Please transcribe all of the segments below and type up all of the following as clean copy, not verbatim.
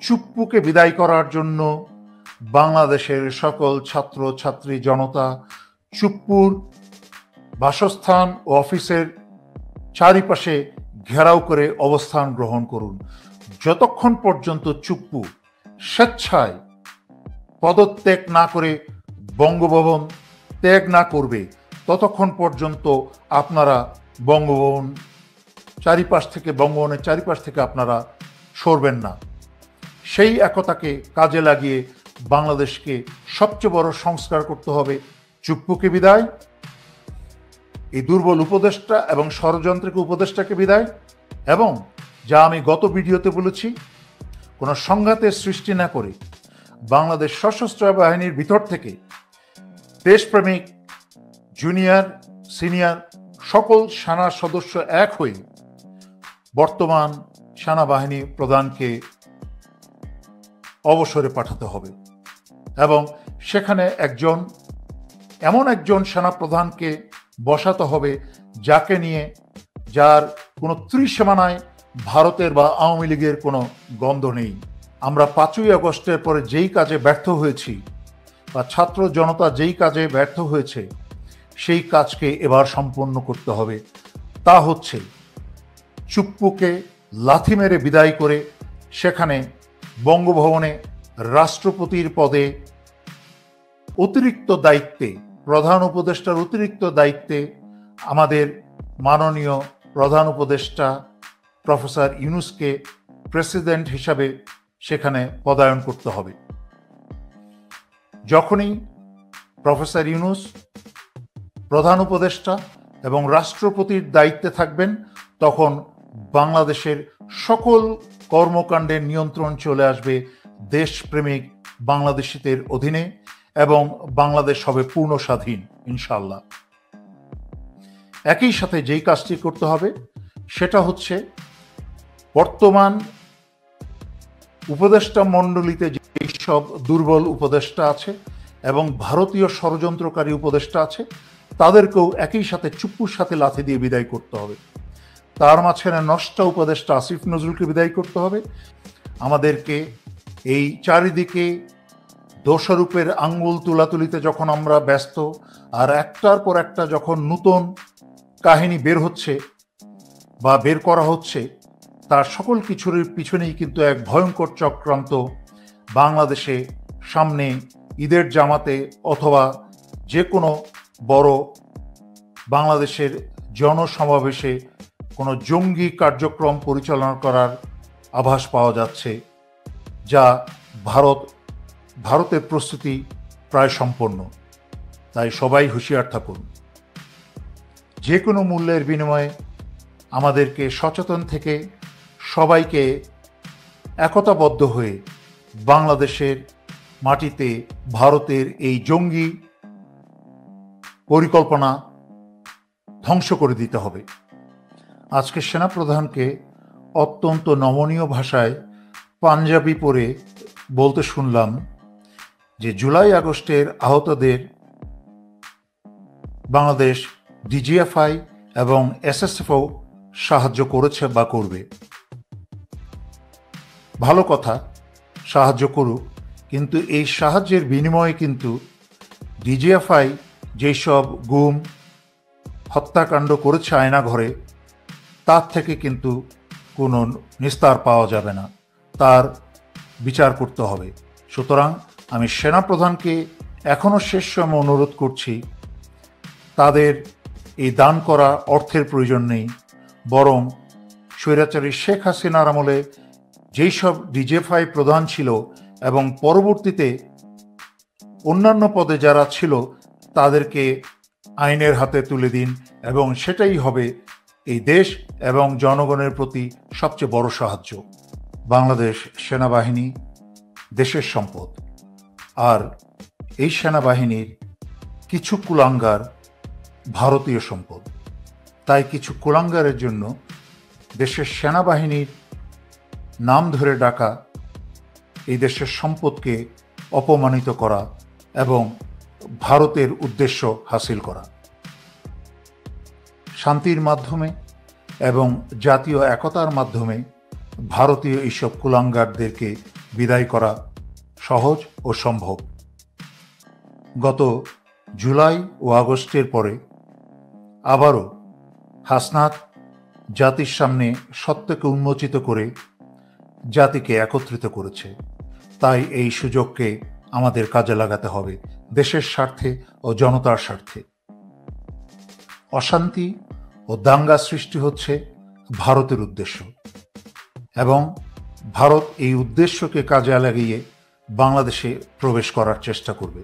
চুপ্পুকে বিদায় করার জন্য বাংলাদেশের সকল ছাত্র ছাত্রী জনতা চুপ্পুর বাসস্থান ও অফিসের চারিপাশে ঘেরাও করে অবস্থান গ্রহণ করুন। যতক্ষণ পর্যন্ত চুপ্পু স্বেচ্ছায় পদত্যাগ না করে বঙ্গভবন ত্যাগ না করবে, ততক্ষণ পর্যন্ত আপনারা বঙ্গভবনের চারিপাশ থেকে আপনারা সরবেন না। সেই একতাকে কাজে লাগিয়ে বাংলাদেশকে সবচেয়ে বড় সংস্কার করতে হবে। চুপ্পুকে বিদায়, এই দুর্বল উপদেষ্টা এবং ষড়যন্ত্রিক উপদেষ্টাকে বিদায়, এবং যা আমি গত ভিডিওতে বলেছি, কোনো সংঘাতের সৃষ্টি না করে বাংলাদেশ সশস্ত্র বাহিনীর ভিতর থেকে দেশপ্রেমিক জুনিয়র সিনিয়র সকল সেনা সদস্য এক হয়ে বর্তমান সেনাবাহিনী প্রধানকে অবসরে পাঠাতে হবে এবং সেখানে এমন একজন সেনা প্রধানকে বসাতে হবে যাকে নিয়ে যার কোনো ত্রিসীমানায় ভারতের বা আওয়ামী লীগের কোনো গন্ধ নেই। আমরা 5ই আগস্টের পরে যেই কাজে ব্যর্থ হয়েছি বা ছাত্র জনতা যেই কাজে ব্যর্থ হয়েছে সেই কাজকে এবার সম্পন্ন করতে হবে। তা হচ্ছে চুপ্পুকে লাথি মেরে বিদায় করে সেখানে বঙ্গভবনে রাষ্ট্রপতির পদে অতিরিক্ত দায়িত্বে, প্রধান উপদেষ্টার অতিরিক্ত দায়িত্বে আমাদের মাননীয় প্রধান উপদেষ্টা প্রফেসর ইউনূসকে প্রেসিডেন্ট হিসাবে সেখানে পদায়ন করতে হবে। যখনই প্রফেসর ইউনূস প্রধান উপদেষ্টা এবং রাষ্ট্রপতির দায়িত্বে থাকবেন, তখন বাংলাদেশের সকল কর্মকাণ্ডের নিয়ন্ত্রণ চলে আসবে দেশপ্রেমিক বাংলাদেশিদের অধীনে এবং বাংলাদেশ হবে পূর্ণ স্বাধীন ইনশাআল্লাহ। একই সাথে যেই কাজটি করতে হবে সেটা হচ্ছে বর্তমান উপদেষ্টা মণ্ডলীতে যেই সব দুর্বল উপদেষ্টা আছে এবং ভারতীয় ষড়যন্ত্রকারী উপদেষ্টা আছে তাদেরকেও একই সাথে চুপ্পুর সাথে লাথি দিয়ে বিদায় করতে হবে। তার মাঝখানে নষ্টা উপদেষ্টা আসিফ নজরুলকে বিদায় করতে হবে। আমাদেরকে এই চারিদিকে দোষারোপের আঙ্গুল তুলাতুলিতে যখন আমরা ব্যস্ত, আর একটার পর একটা যখন নতুন কাহিনী বের হচ্ছে বা বের করা হচ্ছে, তার সকল কিছুর পিছনেই কিন্তু এক ভয়ঙ্কর চক্রান্ত বাংলাদেশে সামনে ঈদের জামাতে অথবা যে কোনো বড় বাংলাদেশের জনসমাবেশে কোনো জঙ্গি কার্যক্রম পরিচালনা করার আভাস পাওয়া যাচ্ছে, যা ভারতের প্রস্তুতি প্রায় সম্পন্ন। তাই সবাই হুঁশিয়ার থাকুন। যে কোনো মূল্যের বিনিময়ে আমাদেরকে সচেতন থেকে সবাইকে একতাবদ্ধ হয়ে বাংলাদেশের মাটিতে ভারতের এই জঙ্গি পরিকল্পনা ধ্বংস করে দিতে হবে। আজকে সেনাপ্রধানকে অত্যন্ত নমনীয় ভাষায় পাঞ্জাবি পরে বলতে শুনলাম যে জুলাই আগস্টের আহতদের বাংলাদেশ ডিজিএফআই এবং এসএসএফও সাহায্য করেছে বা করবে। ভালো কথা, সাহায্য করুক, কিন্তু এই সাহায্যের বিনিময়ে কিন্তু ডিজিএফআই যেসব গুম হত্যাকাণ্ড করেছে আয়নাঘরে, তার থেকে কিন্তু কোনো নিস্তার পাওয়া যাবে না, তার বিচার করতে হবে। সুতরাং আমি সেনাপ্রধানকে এখনও শেষ সময় অনুরোধ করছি, তাদের এই দান করা অর্থের প্রয়োজন নেই, বরং স্বৈরাচারী শেখ হাসিনার আমলে যেই সব ডিজিএফআই প্রধান ছিল এবং পরবর্তীতে অন্যান্য পদে যারা ছিল তাদেরকে আইনের হাতে তুলে দিন, এবং সেটাই হবে এই দেশ এবং জনগণের প্রতি সবচেয়ে বড় সাহায্য। বাংলাদেশ সেনাবাহিনী দেশের সম্পদ, আর এই সেনাবাহিনীর কিছু কুলাঙ্গার ভারতীয় সম্পদ। তাই কিছু কুলাঙ্গারের জন্য দেশের সেনাবাহিনীর নাম ধরে ডাকা, এই দেশের সম্পদকে অপমানিত করা এবং ভারতের উদ্দেশ্য হাসিল করা। শান্তির মাধ্যমে এবং জাতীয় একতার মাধ্যমে ভারতীয় এইসব কুলাঙ্গারদেরকে বিদায় করা সহজ ও সম্ভব। গত জুলাই ও আগস্টের পরে আবারও হাসনাত জাতির সামনে সত্যকে উন্মোচিত করে জাতিকে একত্রিত করেছে। তাই এই সুযোগকে আমাদের কাজে লাগাতে হবে দেশের স্বার্থে ও জনতার স্বার্থে। অশান্তি ও দাঙ্গা সৃষ্টি হচ্ছে ভারতের উদ্দেশ্য, এবং ভারত এই উদ্দেশ্যকে কাজে লাগিয়ে বাংলাদেশে প্রবেশ করার চেষ্টা করবে।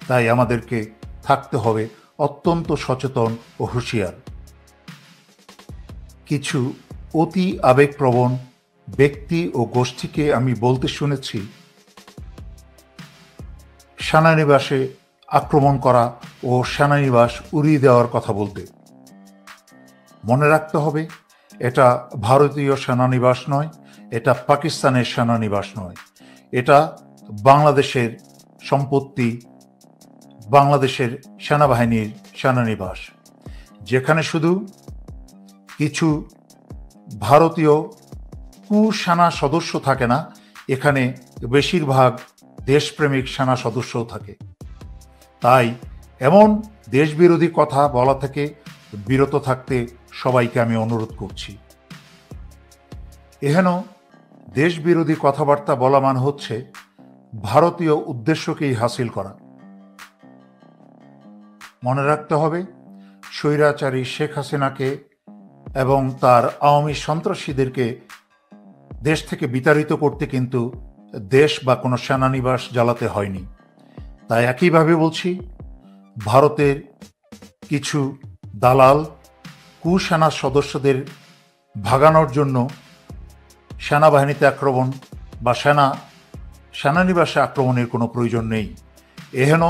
তাই আমাদেরকে থাকতে হবে অত্যন্ত সচেতন ও হুঁশিয়ার। কিছু অতি আবেগপ্রবণ ব্যক্তি ও গোষ্ঠীকে আমি বলতে শুনেছি সেনানিবাসে আক্রমণ করা ও সেনানিবাস উড়িয়ে দেওয়ার কথা বলতে। মনে রাখতে হবে, এটা ভারতীয় সেনানিবাস নয়, এটা পাকিস্তানের সেনানিবাস নয়, এটা বাংলাদেশের সম্পত্তি, বাংলাদেশের সেনাবাহিনীর সেনানিবাস, যেখানে শুধু কিছু ভারতীয় কুসেনা সদস্য থাকে না, এখানে বেশিরভাগ দেশপ্রেমিক সেনা সদস্যও থাকে। তাই এমন দেশবিরোধী কথা বলা থেকে বিরত থাকতে সবাইকে আমি অনুরোধ করছি। এহেন দেশবিরোধী কথাবার্তা বলা মানে হচ্ছে ভারতীয় উদ্দেশ্যকেই হাসিল করা। মনে রাখতে হবে, স্বৈরাচারী শেখ হাসিনাকে এবং তার আওয়ামী সন্ত্রাসীদেরকে দেশ থেকে বিতাড়িত করতে কিন্তু দেশ বা কোনো সেনানিবাস জ্বালাতে হয়নি। তাই একইভাবে বলছি, ভারতের কিছু দালাল কুসেনা সদস্যদের ভাগানোর জন্য সেনাবাহিনীতে আক্রমণ বা সেনানিবাসে আক্রমণের কোনো প্রয়োজন নেই। এহেন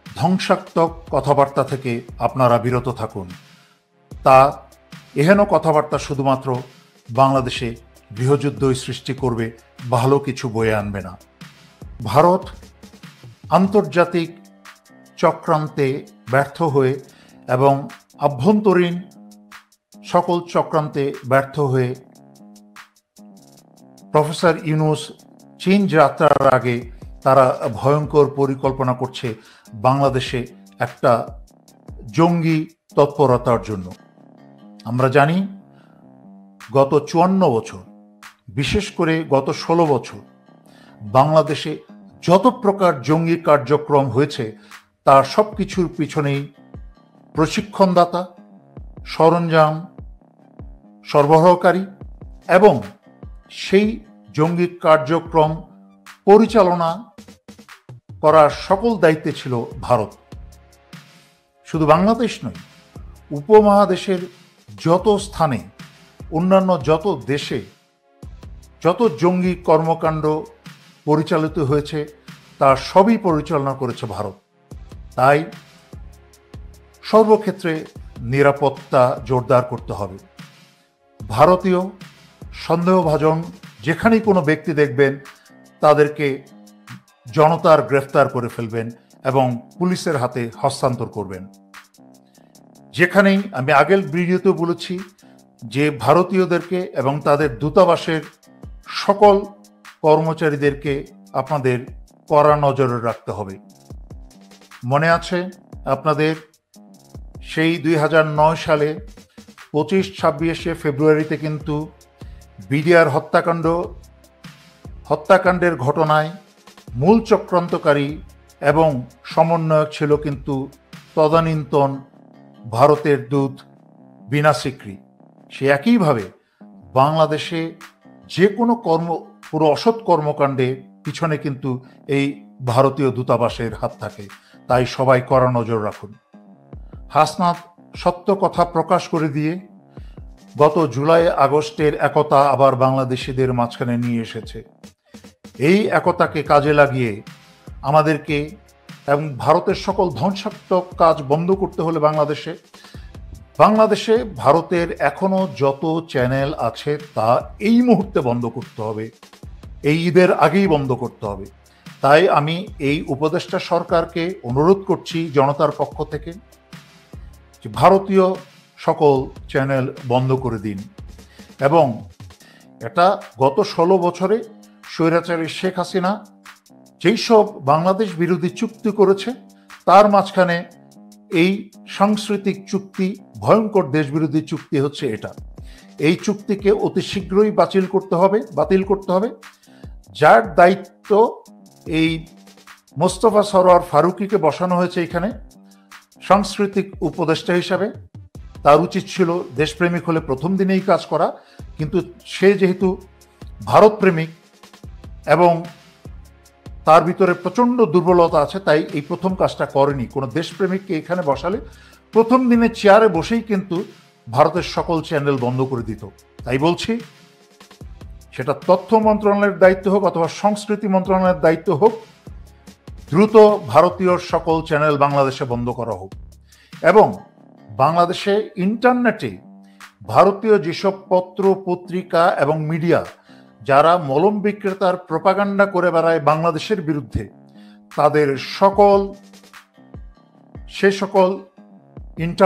ধ্বংসাত্মক কথাবার্তা থেকে আপনারা বিরত থাকুন। এহেন কথাবার্তা শুধুমাত্র বাংলাদেশে গৃহযুদ্ধই সৃষ্টি করবে, ভালো কিছু বয়ে আনবে না। ভারত আন্তর্জাতিক চক্রান্তে ব্যর্থ হয়ে এবং আভ্যন্তরীণ সকল চক্রান্তে ব্যর্থ হয়ে প্রফেসর ইউনূস চীন যাত্রার আগে তারা ভয়ঙ্কর পরিকল্পনা করছে বাংলাদেশে একটা জঙ্গি তৎপরতার জন্য। আমরা জানি গত 54 বছর, বিশেষ করে গত 16 বছর বাংলাদেশে যত প্রকার জঙ্গি কার্যক্রম হয়েছে তার সব কিছুর পিছনেই প্রশিক্ষণদাতা, সরঞ্জাম সরবরাহকারী এবং সেই জঙ্গি কার্যক্রম পরিচালনা করার সকল দায়িত্বে ছিল ভারত। শুধু বাংলাদেশ নয়, উপমহাদেশের যত স্থানে, অন্যান্য যত দেশে যত জঙ্গি কর্মকাণ্ড পরিচালিত হয়েছে তার সবই পরিচালনা করেছে ভারত। তাই সর্বক্ষেত্রে নিরাপত্তা জোরদার করতে হবে। ভারতীয় সন্দেহভাজন যেখানেই কোনো ব্যক্তি দেখবেন তাদেরকে জনতার গ্রেফতার করে ফেলবেন এবং পুলিশের হাতে হস্তান্তর করবেন। যেখানেই, আমি আগের ভিডিওতে বলেছি যে ভারতীয়দেরকে এবং তাদের দূতাবাসের সকল কর্মচারীদেরকে আপনাদের কড়া নজরে রাখতে হবে। মনে আছে আপনাদের সেই 2009 সালে 25-26 ফেব্রুয়ারিতে কিন্তু বিডিআর হত্যাকাণ্ডের ঘটনায় মূল চক্রান্তকারী এবং সমন্বয়ক ছিল কিন্তু তদানীন্তন ভারতের দূত বিনা সিকরি। সে একইভাবে বাংলাদেশে যে কোনো পুরো অসৎ কর্মকাণ্ডে পিছনে কিন্তু এই ভারতীয় দূতাবাসের হাত থাকে। তাই সবাই কড়া নজর রাখুন। হাসনাত সত্য কথা প্রকাশ করে দিয়ে গত জুলাই আগস্টের একতা আবার বাংলাদেশিদের মাঝখানে নিয়ে এসেছে। এই একতাকে কাজে লাগিয়ে আমাদেরকে এবং ভারতের সকল ধ্বংসাত্মক কাজ বন্ধ করতে হলে বাংলাদেশে ভারতের এখনো যত চ্যানেল আছে তা এই মুহূর্তে বন্ধ করতে হবে, এই ঈদের আগেই বন্ধ করতে হবে। তাই আমি এই উপদেষ্টা সরকারকে অনুরোধ করছি জনতার পক্ষ থেকে যে ভারতীয় সকল চ্যানেল বন্ধ করে দিন এবং এটা গত 16 বছরে স্বৈরাচারী শেখ হাসিনা যেই সব বাংলাদেশ বিরোধী চুক্তি করেছে, তার মাঝখানে এই সাংস্কৃতিক চুক্তি, ভয়ঙ্কর দেশবিরোধী চুক্তি হচ্ছে এটা। এই চুক্তিকে অতি শীঘ্রই বাতিল করতে হবে। যার দায়িত্ব এই মোস্তফা সরোয়ার ফারুকীকে বসানো হয়েছে এখানে সাংস্কৃতিক উপদেষ্টা হিসাবে। তার উচিত ছিল দেশপ্রেমিক হলে প্রথম দিনেই কাজ করা, কিন্তু সে যেহেতু ভারতপ্রেমিক এবং তার ভিতরে প্রচণ্ড দুর্বলতা আছে, তাই এই প্রথম কাজটা করেনি। কোনো দেশপ্রেমিককে এখানে বসালে প্রথম দিনে চেয়ারে বসেই কিন্তু ভারতের সকল চ্যানেল বন্ধ করে দিত। তাই বলছি, সেটা তথ্য মন্ত্রণালয়ের দায়িত্ব হোক অথবা সংস্কৃতি মন্ত্রণালয়ের দায়িত্ব হোক, দ্রুত ভারতীয় সকল চ্যানেল বাংলাদেশে বন্ধ করা হোক। এবং বাংলাদেশে ইন্টারনেটে ভারতীয় যেসব পত্র পত্রিকা এবং মিডিয়া যারা মলম বিক্রেতার প্রপাগান্ডা করে বেড়ায় বাংলাদেশের বিরুদ্ধে, তাদের সে সকল